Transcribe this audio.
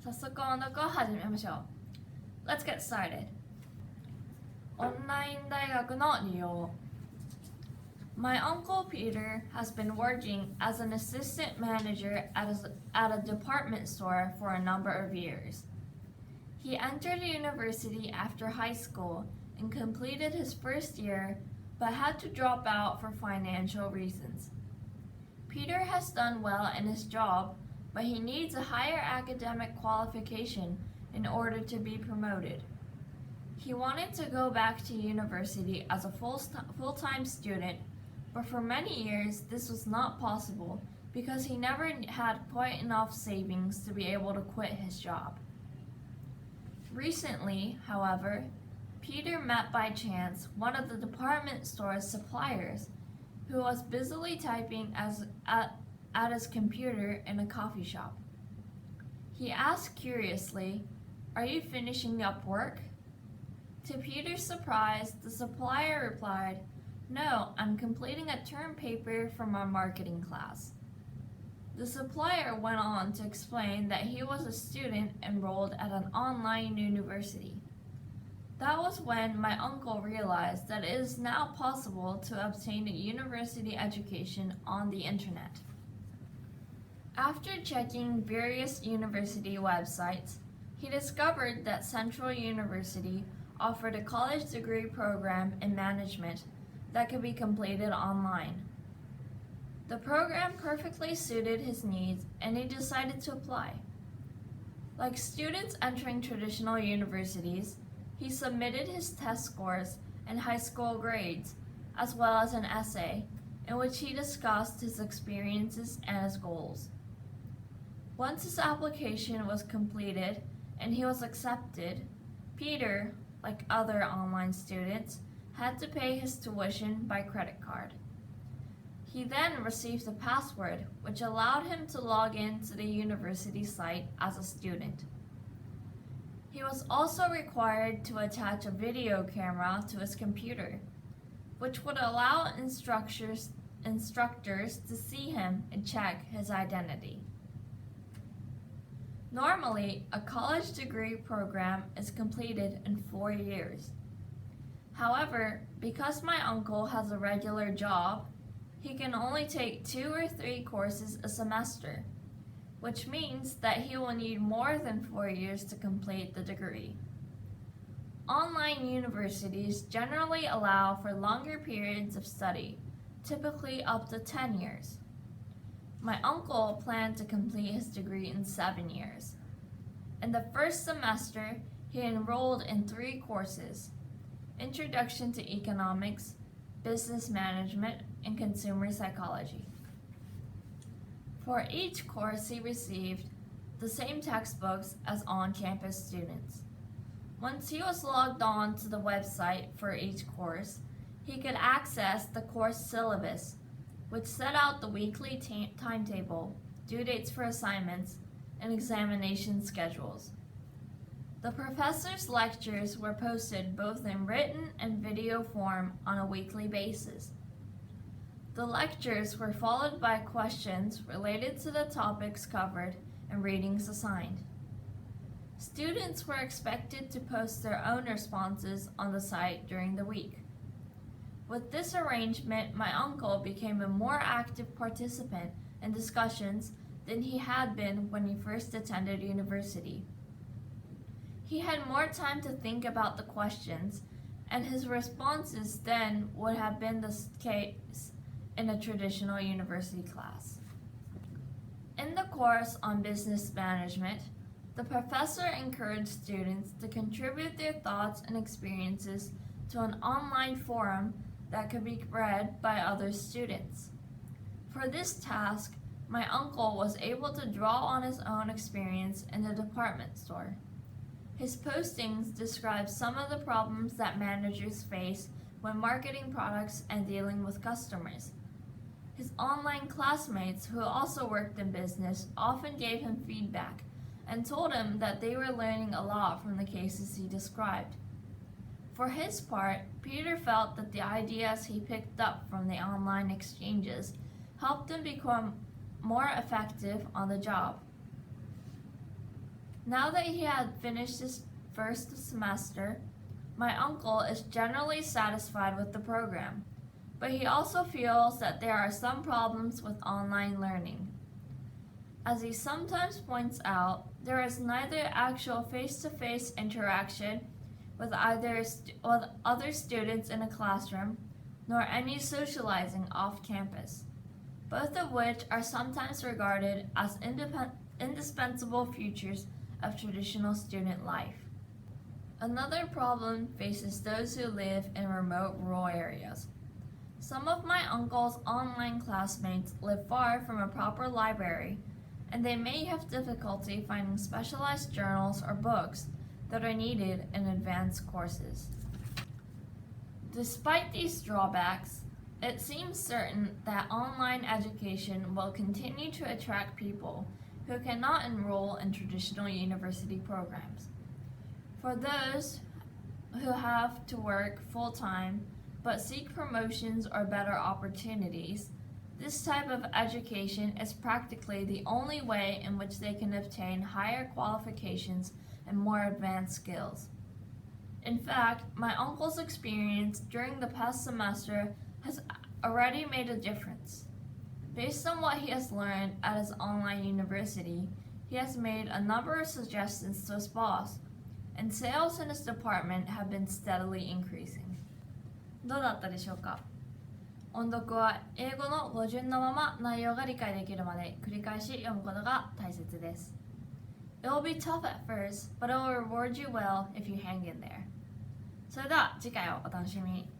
早速音読を始めましょう。Let's get started. オンライン大学の利用。My uncle Peter has been working as an assistant manager at a department store for a number of years. He entered university after high school and completed his first year, but had to drop out for financial reasons. Peter has done well in his job, but he needs a higher academic qualification in order to be promoted. He wanted to go back to university as a full-time student, but for many years this was not possible because he never had quite enough savings to be able to quit his job. Recently, however, Peter met by chance one of the department store's suppliers who was busily typing at his computer in a coffee shop. He asked curiously, "Are you finishing up work?" To Peter's surprise, the supplier replied, "No, I'm completing a term paper from our marketing class." The supplier went on to explain that he was a student enrolled at an online university. That was when my uncle realized that it is now possible to obtain a university education on the internet. After checking various university websites, he discovered that Central University offered a college degree program in management that could be completed online. The program perfectly suited his needs, and he decided to apply. Like students entering traditional universities, he submitted his test scores and high school grades, as well as an essay, in which he discussed his experiences and his goals. Once his application was completed and he was accepted, Peter, like other online students, had to pay his tuition by credit card. He then received a password which allowed him to log in to the university site as a student. He was also required to attach a video camera to his computer, which would allow instructors to see him and check his identity. Normally, a college degree program is completed in 4 years. However, because my uncle has a regular job, he can only take 2 or 3 courses a semester, which means that he will need more than 4 years to complete the degree. Online universities generally allow for longer periods of study, typically up to 10 years. My uncle planned to complete his degree in 7 years. In the first semester, he enrolled in 3 courses: Introduction to Economics, Business Management, and Consumer Psychology. For each course, he received the same textbooks as on-campus students. Once he was logged on to the website for each course, he could access the course syllabus, which set out the weekly timetable, due dates for assignments, and examination schedules. The professor's lectures were posted both in written and video form on a weekly basis. The lectures were followed by questions related to the topics covered and readings assigned. Students were expected to post their own responses on the site during the week. With this arrangement, my uncle became a more active participant in discussions than he had been when he first attended university. He had more time to think about the questions, and his responses then would have been the case in a traditional university class. In the course on business management, the professor encouraged students to contribute their thoughts and experiences to an online forum that could be read by other students. For this task, my uncle was able to draw on his own experience in the department store. His postings describe some of the problems that managers face when marketing products and dealing with customers. His online classmates who also worked in business often gave him feedback and told him that they were learning a lot from the cases he described. For his part, Peter felt that the ideas he picked up from the online exchanges helped him become more effective on the job. Now that he had finished his first semester, my uncle is generally satisfied with the program, but he also feels that there are some problems with online learning. As he sometimes points out, there is neither actual face-to-face interaction with other students in a classroom, nor any socializing off campus, both of which are sometimes regarded as indispensable features of traditional student life. Another problem faces those who live in remote rural areas. Some of my uncle's online classmates live far from a proper library, and they may have difficulty finding specialized journals or books that are needed in advanced courses. Despite these drawbacks, it seems certain that online education will continue to attract people who cannot enroll in traditional university programs. For those who have to work full-time but seek promotions or better opportunities, this type of education is practically the only way in which they can obtain higher qualifications and more advanced skills. In fact, my uncle's experience during the past semester has already made a difference. Based on what he has learned at his online university, he has made a number of suggestions to his boss, and sales in his department have been steadily increasing. どうだったでしょうか？音読は英語の語順のまま内容が理解できるまで繰り返し読むことが大切です。It will be tough at first, but it will reward you well if you hang in there. それでは次回をお楽しみに。